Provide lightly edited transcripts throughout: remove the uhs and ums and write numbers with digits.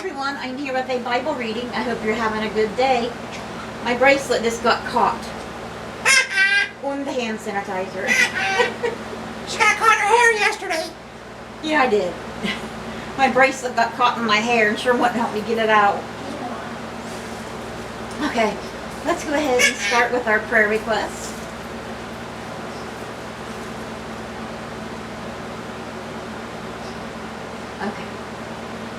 everyone, I'm here with a Bible reading. I hope you're having a good day. My bracelet just got caught on the hand sanitizer. She got caught in her hair yesterday. Yeah, I did. My bracelet got caught in my hair and sure wouldn't help me get it out. Okay, let's go ahead and start with our prayer request. Okay.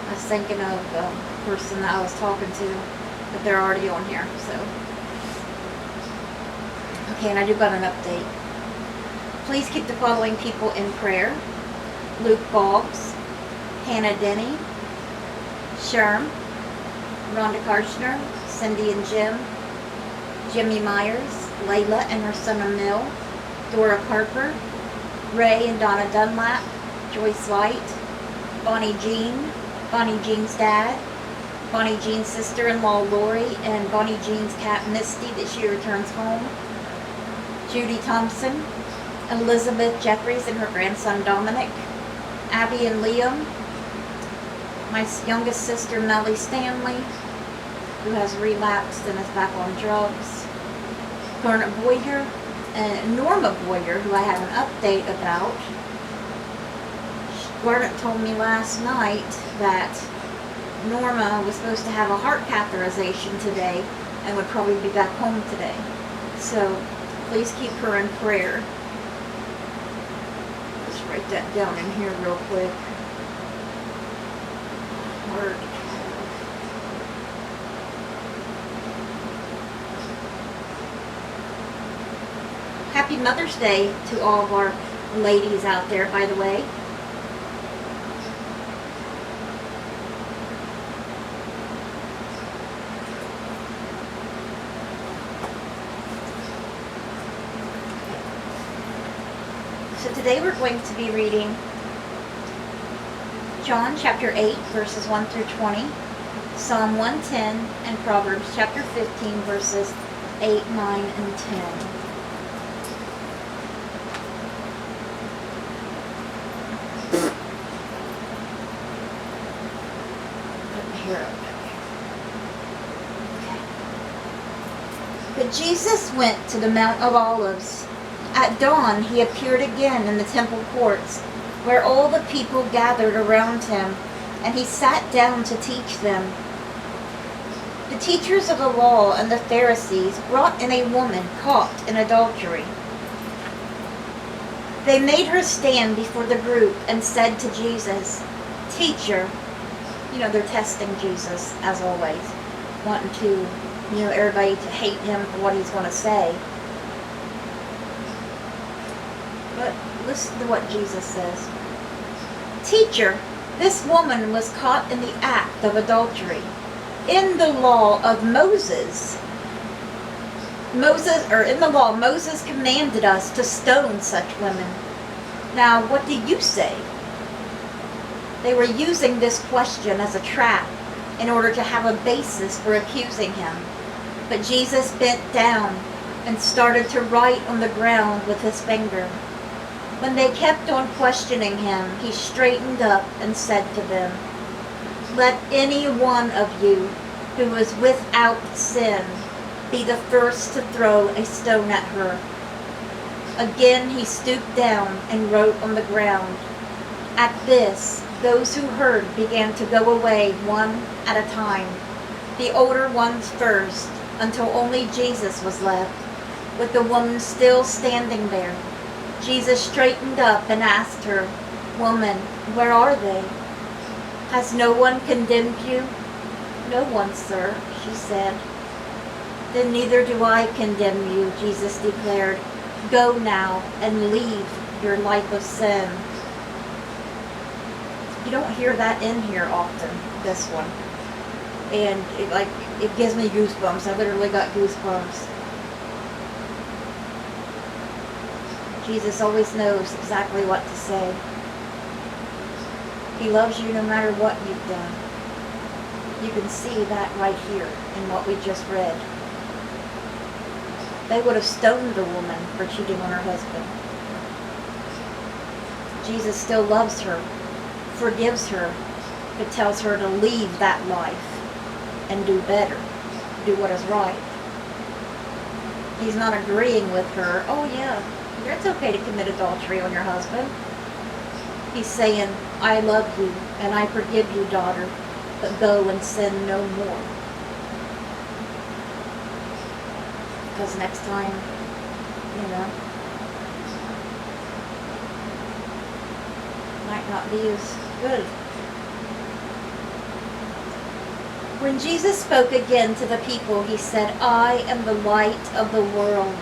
I was thinking of the person that I was talking to, but they're already on here, so. Okay, and I do got an update. Please keep the following people in prayer: Luke Boggs, Hannah Denny, Sherm, Rhonda Karshner, Cindy and Jim, Jimmy Myers, Layla and her son Emil, Dora Parker, Ray and Donna Dunlap, Joyce White, Bonnie Jean's dad, Bonnie Jean's sister-in-law Lori, and Bonnie Jean's cat Misty that she returns home, Judy Thompson, Elizabeth Jeffries and her grandson Dominic, Abby and Liam, my youngest sister Melly Stanley, who has relapsed and is back on drugs, Garnet Boyer, and Norma Boyer, who I have an update about. Garnet told me last night that Norma was supposed to have a heart catheterization today and would probably be back home today. So please keep her in prayer. Just write that down in here real quick. Heart. Happy Mother's Day to all of our ladies out there, by the way. So today we're going to be reading John chapter 8 verses 1 through 20, Psalm 110, and Proverbs chapter 15 verses 8, 9, and 10. But Jesus went to the Mount of Olives. At dawn he appeared again in the temple courts, where all the people gathered around him, and he sat down to teach them. The teachers of the law and the Pharisees brought in a woman caught in adultery. They made her stand before the group and said to Jesus, "Teacher," they're testing Jesus, as always, wanting to, everybody to hate him for what he's going to say. But listen to what Jesus says. "Teacher, this woman was caught in the act of adultery. In the law of Moses, Moses commanded us to stone such women. Now, what do you say?" They were using this question as a trap in order to have a basis for accusing him. But Jesus bent down and started to write on the ground with his finger. When they kept on questioning him, he straightened up and said to them, "Let any one of you who is without sin be the first to throw a stone at her." Again he stooped down and wrote on the ground. At this, those who heard began to go away one at a time, the older ones first, until only Jesus was left, with the woman still standing there. Jesus straightened up and asked her, "Woman, where are they? Has no one condemned you?" "No one, sir," she said. "Then neither do I condemn you," Jesus declared. "Go now and leave your life of sin." You don't hear that in here often, this one. And it gives me goosebumps. I literally got goosebumps. Jesus always knows exactly what to say. He loves you no matter what you've done. You can see that right here in what we just read. They would have stoned the woman for cheating on her husband. Jesus still loves her, forgives her, but tells her to leave that life and do better, do what is right. He's not agreeing with her, oh yeah, it's okay to commit adultery on your husband. He's saying, I love you and I forgive you, daughter, but go and sin no more. Because next time, might not be as good. When Jesus spoke again to the people, he said, I am the light of the world.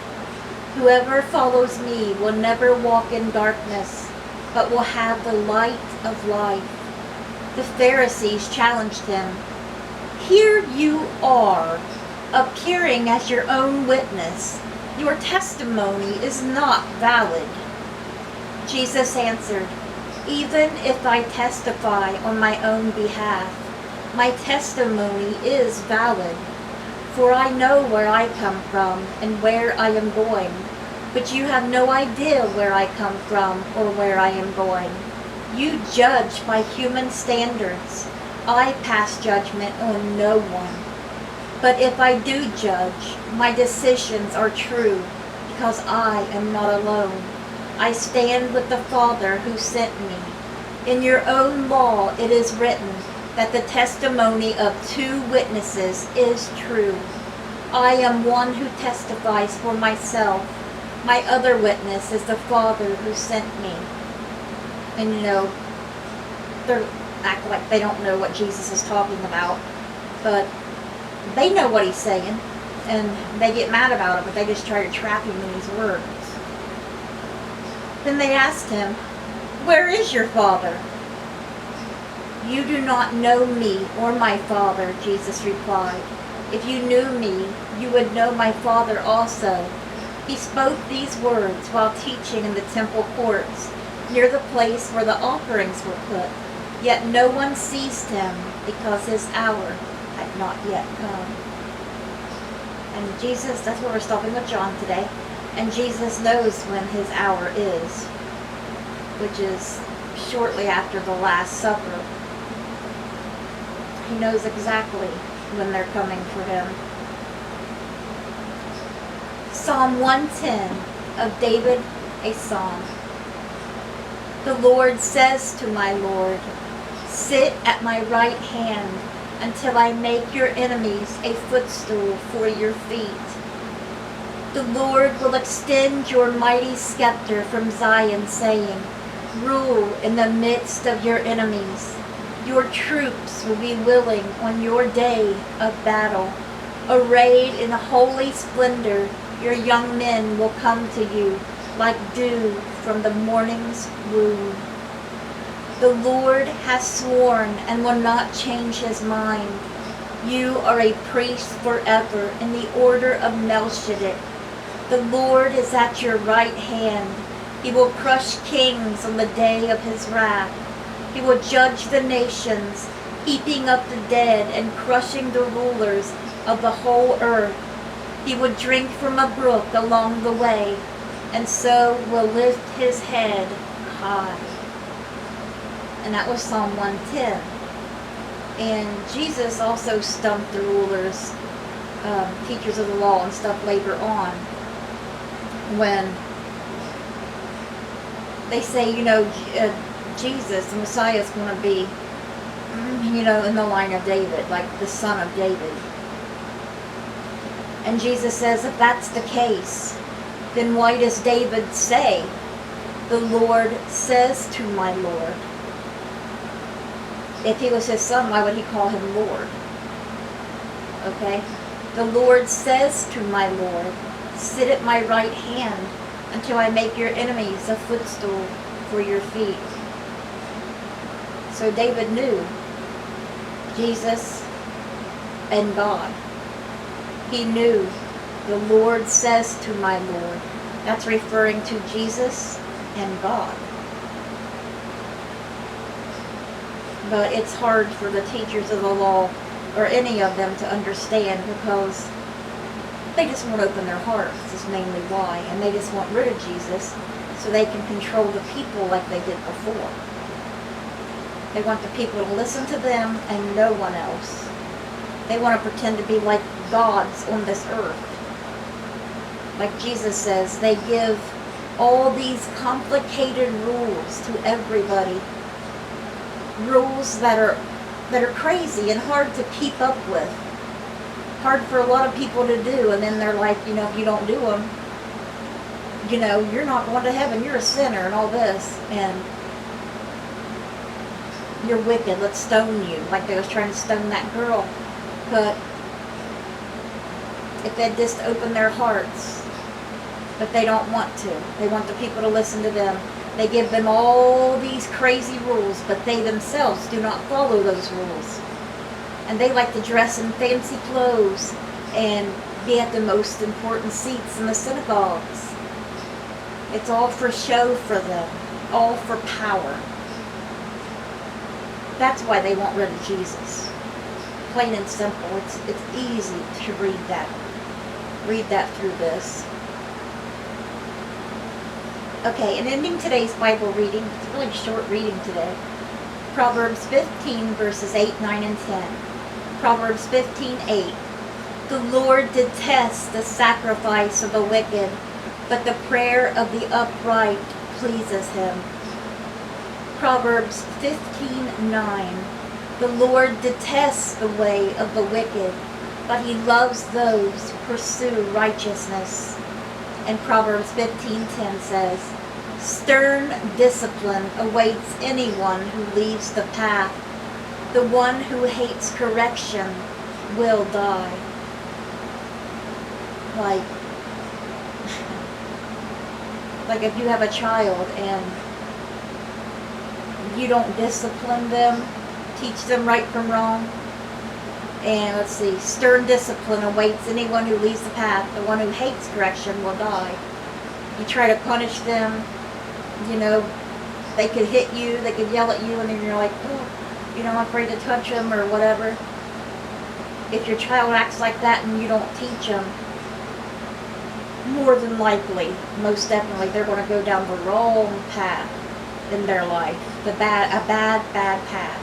Whoever follows me will never walk in darkness, but will have the light of life. The Pharisees challenged him. Here you are, appearing as your own witness. Your testimony is not valid. Jesus answered, even if I testify on my own behalf, my testimony is valid. For I know where I come from and where I am going, but you have no idea where I come from or where I am going. You judge by human standards. I pass judgment on no one. But if I do judge, my decisions are true, because I am not alone. I stand with the Father who sent me. In your own law it is written that the testimony of 2 witnesses is true. I am one who testifies for myself. My other witness is the Father who sent me. And they act like they don't know what Jesus is talking about, but they know what he's saying, and they get mad about it, but they just try to trap him in these words. Then they asked him, where is your Father? You do not know me or my Father, Jesus replied. If you knew me, you would know my Father also. He spoke these words while teaching in the temple courts, near the place where the offerings were put. Yet no one seized him, because his hour had not yet come. And Jesus, that's where we're stopping with John today. And Jesus knows when his hour is, which is shortly after the Last Supper. He knows exactly when they're coming for him. Psalm 110 of David, a psalm. The Lord says to my Lord, sit at my right hand until I make your enemies a footstool for your feet. The Lord will extend your mighty scepter from Zion, saying, rule in the midst of your enemies. Your troops will be willing on your day of battle. Arrayed in holy splendor, your young men will come to you like dew from the morning's womb. The Lord has sworn and will not change his mind. You are a priest forever in the order of Melchizedek. The Lord is at your right hand. He will crush kings on the day of his wrath. He will judge the nations, heaping up the dead and crushing the rulers of the whole earth. He will drink from a brook along the way, and so will lift his head high. And that was Psalm 110. And Jesus also stumped the rulers, teachers of the law and stuff later on, when they say, Jesus, the Messiah, is going to be, in the line of David, like the son of David. And Jesus says, if that's the case, then why does David say, the Lord says to my Lord? If he was his son, why would he call him Lord? Okay? The Lord says to my Lord, sit at my right hand until I make your enemies a footstool for your feet. So David knew Jesus and God. He knew the Lord says to my Lord. That's referring to Jesus and God. But it's hard for the teachers of the law or any of them to understand, because they just won't open their hearts, is mainly why. And they just want rid of Jesus so they can control the people like they did before. They want the people to listen to them and no one else. They want to pretend to be like gods on this earth. Like Jesus says, they give all these complicated rules to everybody. Rules that are crazy and hard to keep up with. Hard for a lot of people to do, and then they're like, if you don't do them, you're not going to heaven, you're a sinner and all this, and you're wicked, let's stone you, like they was trying to stone that girl. But if they'd just open their hearts, but they don't want to. They want the people to listen to them. They give them all these crazy rules, but they themselves do not follow those rules. And they like to dress in fancy clothes and be at the most important seats in the synagogues. It's all for show for them, all for power. That's why they want rid of Jesus. Plain and simple. It's easy to read that. Read that through this. Okay, and ending today's Bible reading, it's a really short reading today. Proverbs 15, verses 8, 9, and 10. Proverbs 15:8. The Lord detests the sacrifice of the wicked, but the prayer of the upright pleases him. Proverbs 15:9. The Lord detests the way of the wicked, but he loves those who pursue righteousness. And Proverbs 15:10 says, stern discipline awaits anyone who leaves the path. The one who hates correction will die. Like if you have a child and you don't discipline them, teach them right from wrong. And let's see, stern discipline awaits anyone who leaves the path. The one who hates correction will die. You try to punish them, they could hit you, they could yell at you, and then you're like, oh, I'm afraid to touch them or whatever. If your child acts like that and you don't teach them, more than likely, most definitely, they're going to go down the wrong path in their life. A bad path.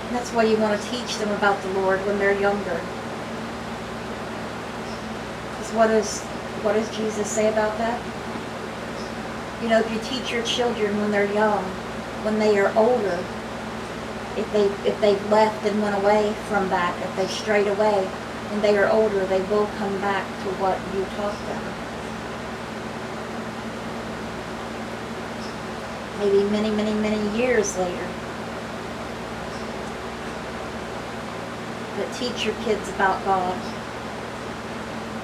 And that's why you want to teach them about the Lord when they're younger. Because what does Jesus say about that? If you teach your children when they're young, when they are older, if they've left and went away from that, if they strayed away, when they are older, they will come back to what you taught them. Maybe many, many, many years later. But teach your kids about God.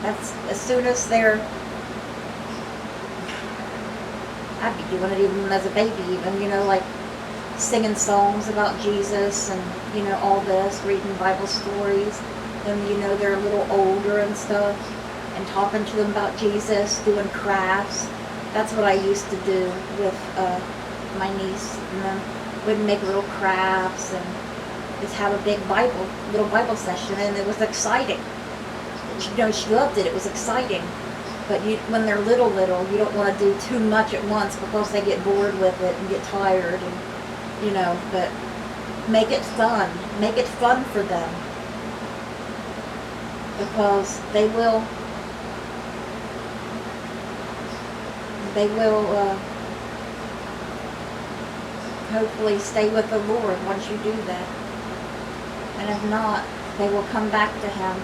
That's as soon as I'd be doing it even as a baby, even, like singing songs about Jesus and, all this, reading Bible stories. Then, they're a little older and stuff, and talking to them about Jesus, doing crafts. That's what I used to do with my niece. We'd make little crafts and just have a big little Bible session, and it was exciting. She loved it. It was exciting. But when they're little, you don't want to do too much at once because they get bored with it and get tired, and but make it fun. Make it fun for them. Because they will hopefully stay with the Lord once you do that. And if not, they will come back to Him.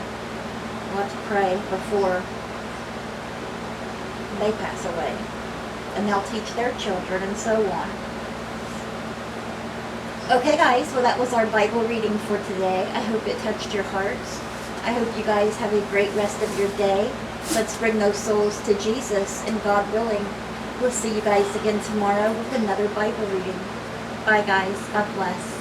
We'll have to pray before they pass away. And they'll teach their children and so on. Okay guys, well that was our Bible reading for today. I hope it touched your hearts. I hope you guys have a great rest of your day. Let's bring those souls to Jesus, and God willing, we'll see you guys again tomorrow with another Bible reading. Bye guys. God bless.